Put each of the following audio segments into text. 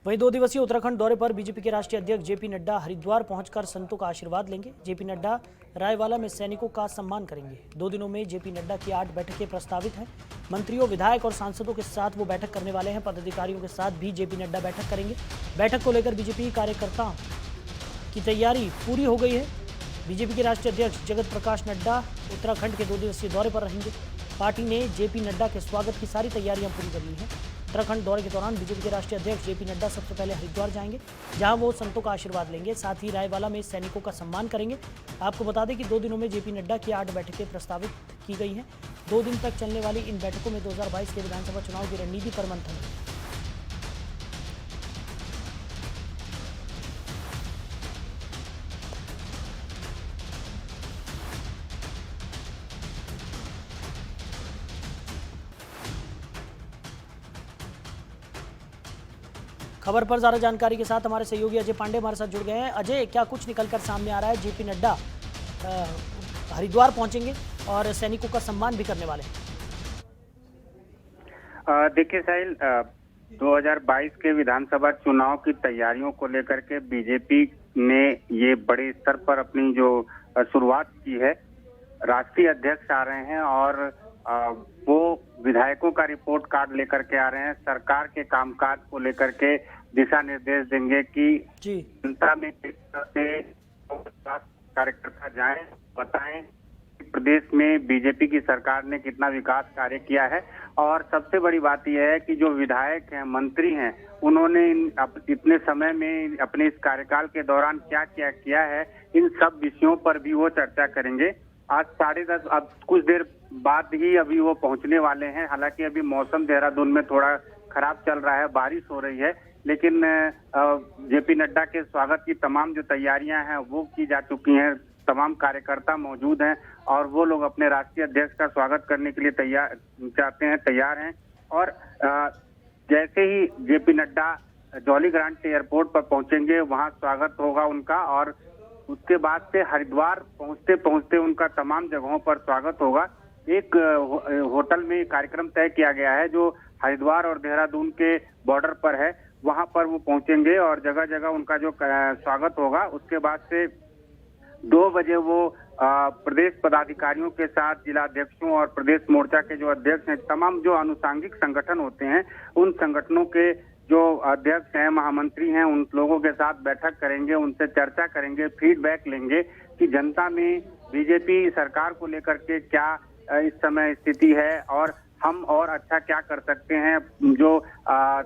वहीं 2 दिवसीय उत्तराखंड दौरे पर बीजेपी के राष्ट्रीय अध्यक्ष जेपी नड्डा हरिद्वार पहुंचकर संतों का आशीर्वाद लेंगे। जेपी नड्डा रायवाला में सैनिकों का सम्मान करेंगे। 2 दिनों में जेपी नड्डा की 8 बैठकें प्रस्तावित हैं। मंत्रियों, विधायक और सांसदों के साथ वो बैठक करने वाले हैं। पदाधिकारियों के साथ भी जेपी नड्डा बैठक करेंगे। बैठक को लेकर बीजेपी कार्यकर्ताओं की तैयारी पूरी हो गई है। बीजेपी के राष्ट्रीय अध्यक्ष जगत प्रकाश नड्डा उत्तराखंड के 2 दिवसीय दौरे पर रहेंगे। पार्टी ने जेपी नड्डा के स्वागत की सारी तैयारियां पूरी कर ली हैं। उत्तराखंड दौरे के दौरान बीजेपी के राष्ट्रीय अध्यक्ष जेपी नड्डा सबसे पहले हरिद्वार जाएंगे, जहां वो संतों का आशीर्वाद लेंगे। साथ ही रायवाला में सैनिकों का सम्मान करेंगे। आपको बता दें कि 2 दिनों में जेपी नड्डा की 8 बैठकें प्रस्तावित की गई हैं। 2 दिन तक चलने वाली इन बैठकों में 2022 के विधानसभा चुनाव की रणनीति पर मंथन है। खबर पर ज्यादा जानकारी के साथ हमारे सहयोगी अजय पांडे हमारे साथ जुड़ गए हैं। अजय, क्या कुछ निकलकर सामने आ रहा है? जेपी नड्डा हरिद्वार पहुंचेंगे और सैनिकों का सम्मान भी करने वाले हैं। देखिए साहिल, 2022 के विधानसभा चुनाव की तैयारियों को लेकर के बीजेपी ने ये बड़े स्तर पर अपनी जो शुरुआत की है। राष्ट्रीय अध्यक्ष आ रहे हैं और वो विधायकों का रिपोर्ट कार्ड लेकर के आ रहे हैं। सरकार के कामकाज को लेकर के दिशा निर्देश देंगे कि जनता में किस तरह से कार्यकर्ता जाएं, बताएं कि प्रदेश में बीजेपी की सरकार ने कितना विकास कार्य किया है। और सबसे बड़ी बात यह है कि जो विधायक हैं, मंत्री हैं, उन्होंने इतने समय में अपने इस कार्यकाल के दौरान क्या क्या किया है, इन सब विषयों पर भी वो चर्चा करेंगे। आज 10:30, अब कुछ देर बाद ही अभी वो पहुंचने वाले हैं। हालांकि अभी मौसम देहरादून में थोड़ा खराब चल रहा है, बारिश हो रही है, लेकिन जेपी नड्डा के स्वागत की तमाम जो तैयारियां हैं वो की जा चुकी हैं। तमाम कार्यकर्ता मौजूद हैं और वो लोग अपने राष्ट्रीय अध्यक्ष का स्वागत करने के लिए तैयार हैं। और जैसे ही जेपी नड्डा जौलीग्रांट एयरपोर्ट पर पहुंचेंगे, वहां स्वागत होगा उनका और उसके बाद से हरिद्वार पहुंचते पहुंचते उनका तमाम जगहों पर स्वागत होगा। एक होटल में कार्यक्रम तय किया गया है जो हरिद्वार और देहरादून के बॉर्डर पर है। वहां पर वो पहुंचेंगे और जगह जगह उनका जो स्वागत होगा। उसके बाद से 2 बजे वो प्रदेश पदाधिकारियों के साथ जिलाध्यक्षों और प्रदेश मोर्चा के जो अध्यक्ष हैं, तमाम जो आनुषंगिक संगठन होते हैं, उन संगठनों के जो अध्यक्ष हैं, महामंत्री हैं, उन लोगों के साथ बैठक करेंगे, उनसे चर्चा करेंगे, फीडबैक लेंगे कि जनता में बीजेपी सरकार को लेकर के क्या इस समय स्थिति है और हम और अच्छा क्या कर सकते हैं। जो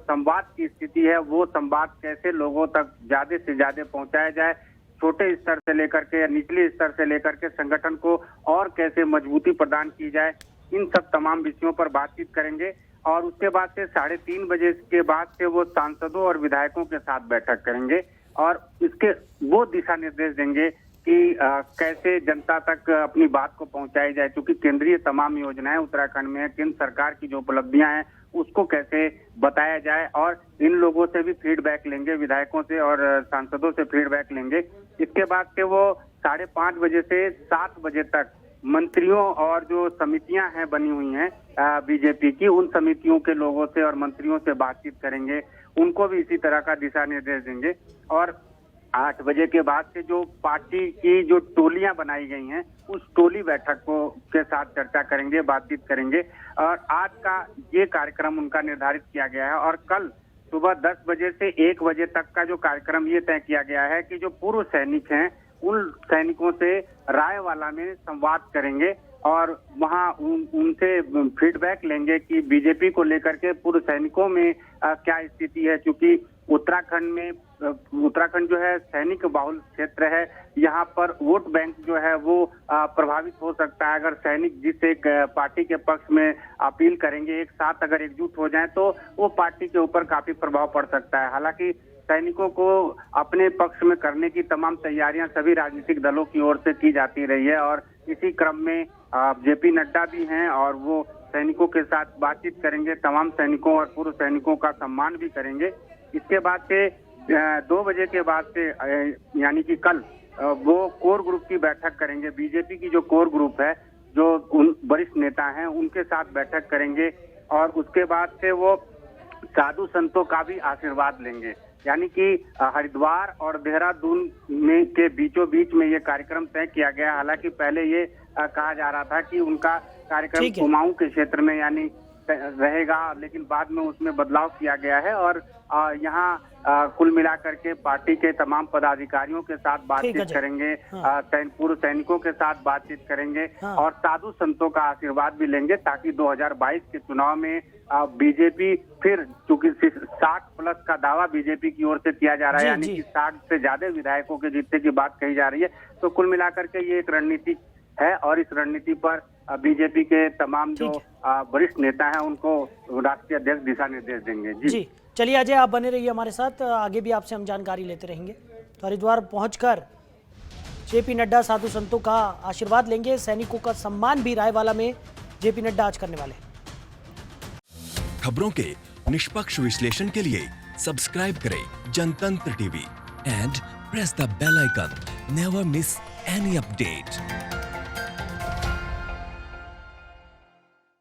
संवाद की स्थिति है, वो संवाद कैसे लोगों तक ज्यादा से ज्यादा पहुंचाया जाए, छोटे स्तर से लेकर के निचले स्तर से लेकर के संगठन को और कैसे मजबूती प्रदान की जाए, इन सब तमाम विषयों पर बातचीत करेंगे। और उसके बाद से 3:30 बजे के बाद से वो सांसदों और विधायकों के साथ बैठक करेंगे और इसके वो दिशा निर्देश देंगे कि कैसे जनता तक अपनी बात को पहुंचाई जाए। क्योंकि केंद्रीय तमाम योजनाएं उत्तराखंड में, केंद्र सरकार की जो उपलब्धियां हैं उसको कैसे बताया जाए। और इन लोगों से भी फीडबैक लेंगे, विधायकों से और सांसदों से फीडबैक लेंगे। इसके बाद से वो 5:30 बजे से 7 बजे तक मंत्रियों और जो समितियां हैं बनी हुई हैं बीजेपी की, उन समितियों के लोगों से और मंत्रियों से बातचीत करेंगे। उनको भी इसी तरह का दिशा निर्देश देंगे। और 8 बजे के बाद से जो पार्टी की जो टोलियां बनाई गई हैं, उस टोली बैठक को के साथ चर्चा करेंगे, बातचीत करेंगे। और आज का ये कार्यक्रम उनका निर्धारित किया गया है। और कल सुबह 10 बजे से 1 बजे तक का जो कार्यक्रम ये तय किया गया है कि जो पूर्व सैनिक हैं, उन सैनिकों से रायवाला में संवाद करेंगे और वहां उनसे फीडबैक लेंगे कि बीजेपी को लेकर के पूर्व सैनिकों में क्या स्थिति है। क्योंकि उत्तराखंड जो है सैनिक बाहुल क्षेत्र है, यहाँ पर वोट बैंक जो है वो प्रभावित हो सकता है। अगर सैनिक जिस एक पार्टी के पक्ष में अपील करेंगे, एक साथ अगर एकजुट हो जाए तो वो पार्टी के ऊपर काफी प्रभाव पड़ सकता है। हालांकि सैनिकों को अपने पक्ष में करने की तमाम तैयारियां सभी राजनीतिक दलों की ओर से की जाती रही है और इसी क्रम में जेपी नड्डा भी हैं और वो सैनिकों के साथ बातचीत करेंगे, तमाम सैनिकों और पूर्व सैनिकों का सम्मान भी करेंगे। इसके बाद से 2 बजे के बाद से यानी कि कल वो कोर ग्रुप की बैठक करेंगे। बीजेपी की जो कोर ग्रुप है, जो उन वरिष्ठ नेता हैं, उनके साथ बैठक करेंगे और उसके बाद से वो साधु संतों का भी आशीर्वाद लेंगे। यानी कि हरिद्वार और देहरादून में के बीचों बीच में ये कार्यक्रम तय किया गया। हालांकि पहले ये कहा जा रहा था कि उनका कार्यक्रम ठीक है। कुमाऊं के क्षेत्र में यानी रहेगा, लेकिन बाद में उसमें बदलाव किया गया है और यहाँ कुल मिलाकर के पार्टी के तमाम पदाधिकारियों के साथ बातचीत करेंगे, पूर्व सैनिकों के साथ बातचीत करेंगे और साधु संतों का आशीर्वाद भी लेंगे, ताकि 2022 के चुनाव में बीजेपी फिर, चूंकि 60 प्लस का दावा बीजेपी की ओर से किया जा रहा है, यानी कि 60 से ज्यादा विधायकों के जीतने की बात कही जा रही है। तो कुल मिलाकर के ये एक रणनीति है और इस रणनीति पर बीजेपी के तमाम जो वरिष्ठ नेता हैं उनको राष्ट्रीय अध्यक्ष दिशा निर्देश देंगे। जी चलिए अजय, आप बने रहिए हमारे साथ, आगे भी आपसे हम जानकारी लेते रहेंगे। तो हरिद्वार पहुंचकर जेपी नड्डा साधु संतों का आशीर्वाद लेंगे, सैनिकों का सम्मान भी रायवाला में जेपी नड्डा आज करने वाले। खबरों के निष्पक्ष विश्लेषण के लिए सब्सक्राइब करें Jantantra TV and press the bell icon. Never miss any update.